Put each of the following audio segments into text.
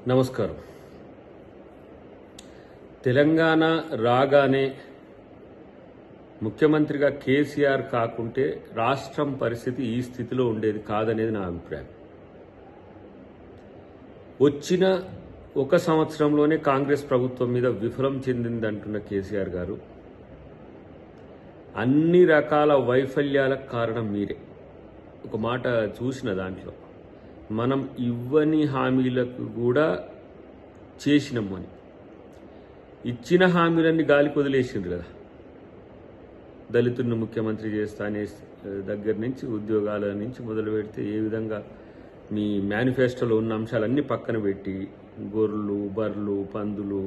నమస్కారం. తెలంగాణ రాగానే ముఖ్యమంత్రిగా కేసీఆర్ కాకుంటే రాష్ట్రం పరిస్థితి ఈ స్థితిలో ఉండేది కాదనేది నా అభిప్రాయం. వచ్చిన ఒక సంవత్సరంలోనే కాంగ్రెస్ ప్రభుత్వం మీద విఫలం చెందిందంటున్న కేసీఆర్ గారు అన్ని రకాల వైఫల్యాలకు కారణం మీరే. ఒక మాట చూసిన దాంట్లో మనం ఇవ్వని హామీలకు కూడా చేసినాము అని, ఇచ్చిన హామీలన్నీ గాలికి వదిలేసిండ్రు కదా. దళితుడిని ముఖ్యమంత్రి చేస్తా అనే దగ్గర నుంచి ఉద్యోగాల నుంచి మొదలు పెడితే ఏ విధంగా మీ మేనిఫెస్టోలో ఉన్న అంశాలన్నీ పక్కన పెట్టి గొర్రెలు, బర్రెలు, పందులు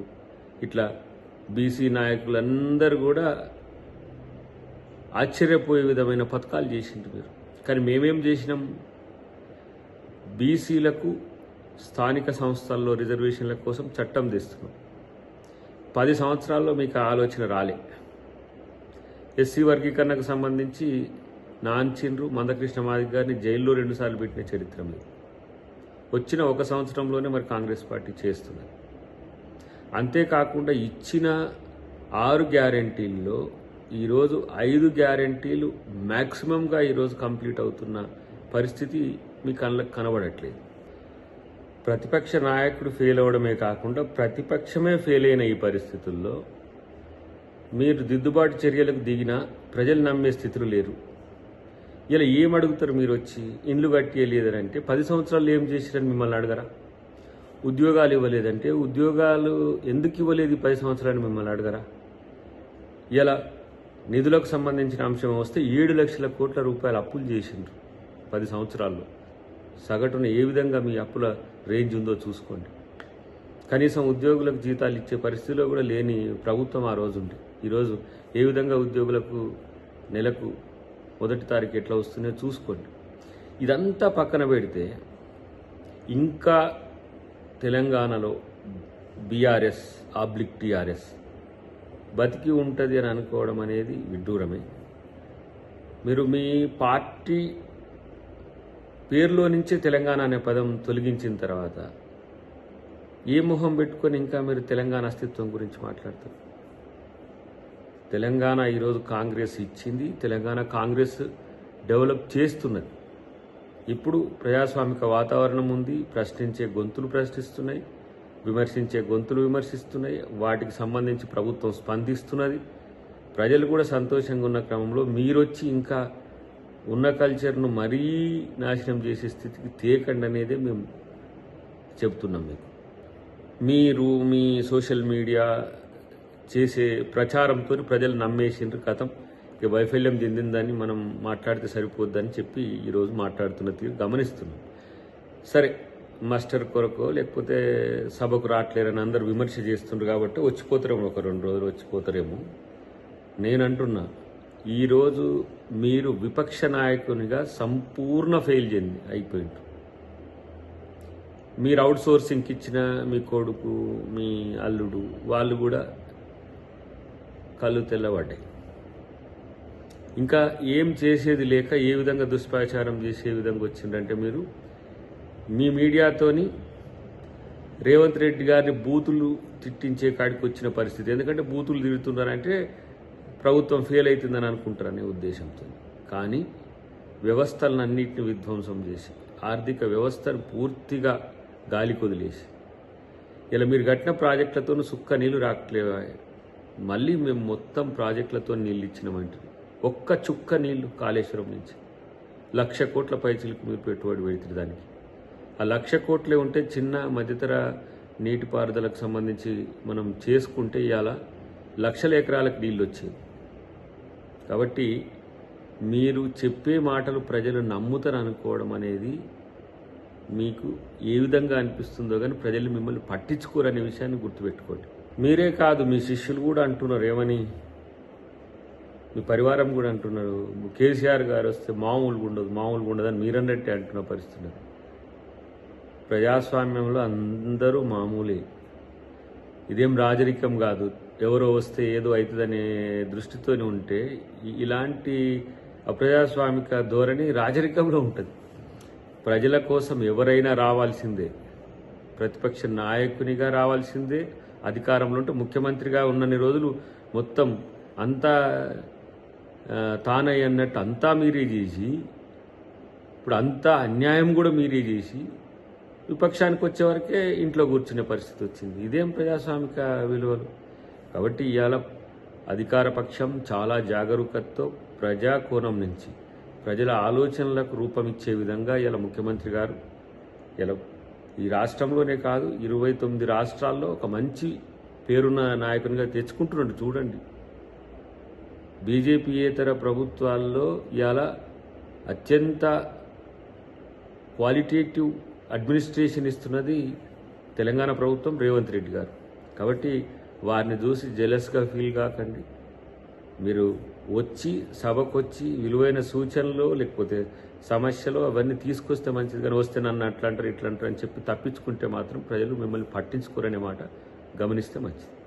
ఇట్లా బీసీ నాయకులందరూ కూడా ఆశ్చర్యపోయే విధమైన పథకాలు చేసిండ్రు మీరు. కానీ మేమేం చేసినాం? బీసీలకు స్థానిక సంస్థల్లో రిజర్వేషన్ల కోసం చట్టం తెస్తున్నాం. 10 సంవత్సరాల్లో మీకు ఆలోచన రాలే. ఎస్సీ వర్గీకరణకు సంబంధించి నాంచిండ్రు మందకృష్ణ మాదిగ గారిని జైల్లో 2 సార్లు పెట్టిన చరిత్ర మీరు. వచ్చిన ఒక సంవత్సరంలోనే మరి కాంగ్రెస్ పార్టీ చేస్తున్నది. అంతేకాకుండా ఇచ్చిన 6 గ్యారంటీల్లో ఈరోజు 5 గ్యారంటీలు మ్యాక్సిమంగా ఈరోజు కంప్లీట్ అవుతున్న పరిస్థితి మీ కళ్ళకు కనబడట్లేదు. ప్రతిపక్ష నాయకుడు ఫెయిల్ అవ్వడమే కాకుండా ప్రతిపక్షమే ఫెయిల్ అయిన ఈ పరిస్థితుల్లో మీరు దిద్దుబాటు చర్యలకు దిగినా ప్రజలు నమ్మే స్థితిలో లేరు. ఇలా ఏం అడుగుతారు? మీరు వచ్చి ఇండ్లు కట్టేయలేదంటే 10 సంవత్సరాలు ఏం చేశారని మిమ్మల్ని అడగరా? ఉద్యోగాలు ఇవ్వలేదంటే ఉద్యోగాలు ఎందుకు ఇవ్వలేదు 10 సంవత్సరాలు మిమ్మల్ని అడగరా? ఇలా నిధులకు సంబంధించిన అంశం వస్తే 7 లక్షల కోట్ల రూపాయలు అప్పులు చేసిండ్రు 10 సంవత్సరాల్లో. సగటున ఏ విధంగా మీ అప్పుల రేంజ్ ఉందో చూసుకోండి. కనీసం ఉద్యోగులకు జీతాలు ఇచ్చే పరిస్థితిలో కూడా లేని ప్రభుత్వం ఆ రోజు ఉంది. ఈరోజు ఏ విధంగా ఉద్యోగులకు నెలకు 1వ తారీఖు ఎట్లా వస్తుందో చూసుకోండి. ఇదంతా పక్కన పెడితే ఇంకా తెలంగాణలో బీఆర్ఎస్ టీఆర్ఎస్ బతికి ఉంటుంది అని అనుకోవడం అనేది విడ్డూరమే. మీరు మీ పార్టీ పేరులో నుంచే తెలంగాణ అనే పదం తొలగించిన తర్వాత ఏ మొహం పెట్టుకొని ఇంకా మీరు తెలంగాణ అస్తిత్వం గురించి మాట్లాడతారు? తెలంగాణ ఈరోజు కాంగ్రెస్ ఇచ్చింది. తెలంగాణ కాంగ్రెస్ డెవలప్ చేస్తున్నది. ఇప్పుడు ప్రజాస్వామిక వాతావరణం ఉంది. ప్రశ్నించే గొంతులు ప్రశ్నిస్తున్నాయి, విమర్శించే గొంతులు విమర్శిస్తున్నాయి. వాటికి సంబంధించి ప్రభుత్వం స్పందిస్తున్నది. ప్రజలు కూడా సంతోషంగా ఉన్న క్రమంలో మీరొచ్చి ఇంకా ఉన్న కల్చర్ను మరీ నాశనం చేసే స్థితికి తేకండి అనేదే మేము చెప్తున్నాం మీకు. మీరు మీ సోషల్ మీడియా చేసే ప్రచారంతో ప్రజలు నమ్మేసిండ్రు. కథం ఇక వైఫల్యం చెందిందని మనం మాట్లాడితే సరిపోద్దని చెప్పి ఈరోజు మాట్లాడుతున్న తీరు గమనిస్తున్నాం. సరే, మాస్టర్ కొరకు లేకపోతే సభకు రావట్లేరని అందరూ విమర్శ చేస్తుండ్రు కాబట్టి వచ్చిపోతారేమో, ఒక 2 రోజులు వచ్చిపోతారేమో. నేనంటున్నా, ఈరోజు మీరు విపక్ష నాయకునిగా సంపూర్ణ ఫెయిల్ అయిపోయింది. మీరు అవుట్ సోర్సింగ్కి ఇచ్చిన మీ కొడుకు, మీ అల్లుడు వాళ్ళు కూడా కళ్ళు తెల్లబడ్డాయి. ఇంకా ఏం చేసేది లేక ఏ విధంగా దుష్ప్రచారం చేసే విధంగా వచ్చిందంటే మీరు మీ మీడియాతోని రేవంత్ రెడ్డి గారిని బూతులు తిట్టించే కాడికి వచ్చిన పరిస్థితి. ఎందుకంటే బూతులు తిడుతున్నారంటే ప్రభుత్వం ఫెయిల్ అవుతుందని అనుకుంటారనే ఉద్దేశంతో. కానీ వ్యవస్థలన్నింటినీ విధ్వంసం చేసి ఆర్థిక వ్యవస్థను పూర్తిగా గాలి కొదిలేసి ఇలా మీరు కట్టిన ప్రాజెక్టులతో సుక్క నీళ్లు రావట్లేవా? మళ్ళీ మేము మొత్తం ప్రాజెక్టులతో నీళ్ళు ఇచ్చినామంటే ఒక్క చుక్క నీళ్లు కాళేశ్వరం నుంచి 1,00,000 కోట్ల పైచీలకు మీరు పెట్టుబడి పెడుతుంది. దానికి ఆ 1,00,000 కోట్లే ఉంటే చిన్న మధ్యతర నీటిపారుదలకు సంబంధించి మనం చేసుకుంటే ఇవాళ లక్షల ఎకరాలకు నీళ్ళు వచ్చేవి. కాబట్టి మీరు చెప్పే మాటలు ప్రజలు నమ్ముతారు అనుకోవడం అనేది మీకు ఏ విధంగా అనిపిస్తుందో కానీ ప్రజలు మిమ్మల్ని పట్టించుకోరనే విషయాన్ని గుర్తుపెట్టుకోండి. మీరే కాదు, మీ శిష్యులు కూడా అంటున్నారు. ఏమని? మీ పరివారం కూడా అంటున్నారు, కేసీఆర్ గారు వస్తే మామూలుగా ఉండదని మీరన్నట్టే అంటున్న పరిస్థితి. ప్రజాస్వామ్యంలో అందరూ మామూలే. ఇదేం రాజరికం కాదు. ఎవరో వస్తే ఏదో అవుతుందనే దృష్టితోనే ఉంటే ఇలాంటి అప్రజాస్వామిక ధోరణి రాజరికంలో ఉంటుంది. ప్రజల కోసం ఎవరైనా రావాల్సిందే. ప్రతిపక్ష నాయకునిగా రావాల్సిందే. అధికారంలో ఉంటే ముఖ్యమంత్రిగా ఉన్నన్ని రోజులు మొత్తం అంతా తానై అన్నట్టు అంతా మీరే చేసి, ఇప్పుడు అంతా అన్యాయం కూడా మీరే చేసి విపక్షానికి వచ్చేవరకే ఇంట్లో కూర్చునే పరిస్థితి వచ్చింది. ఇదేం ప్రజాస్వామిక విలువలు? కాబట్టి ఇవాళ అధికార పక్షం చాలా జాగరూకతతో ప్రజా కోణం నుంచి ప్రజల ఆలోచనలకు రూపమిచ్చే విధంగా ఇలా ముఖ్యమంత్రి గారు ఇలా ఈ రాష్ట్రంలోనే కాదు 29 రాష్ట్రాల్లో ఒక మంచి పేరున్న నాయకునిగా తెచ్చుకుంటున్నాడు. చూడండి, బీజేపీయేతర ప్రభుత్వాల్లో ఇవాళ అత్యంత క్వాలిటేటివ్ అడ్మినిస్ట్రేషన్ ఇస్తున్నది తెలంగాణ ప్రభుత్వం, రేవంత్ రెడ్డి గారు. కాబట్టి వారిని చూసి జెలస్గా ఫీల్ కాకండి. మీరు వచ్చి సభకు వచ్చి విలువైన సూచనలు లేకపోతే సమస్యలు అవన్నీ తీసుకొస్తే మంచిది, కానీ వస్తే నన్ను అట్లా అంటారు ఇట్లా అంటారు అని చెప్పి తప్పించుకుంటే మాత్రం ప్రజలు మిమ్మల్ని పట్టించుకోరనే మాట గమనిస్తే మంచిది.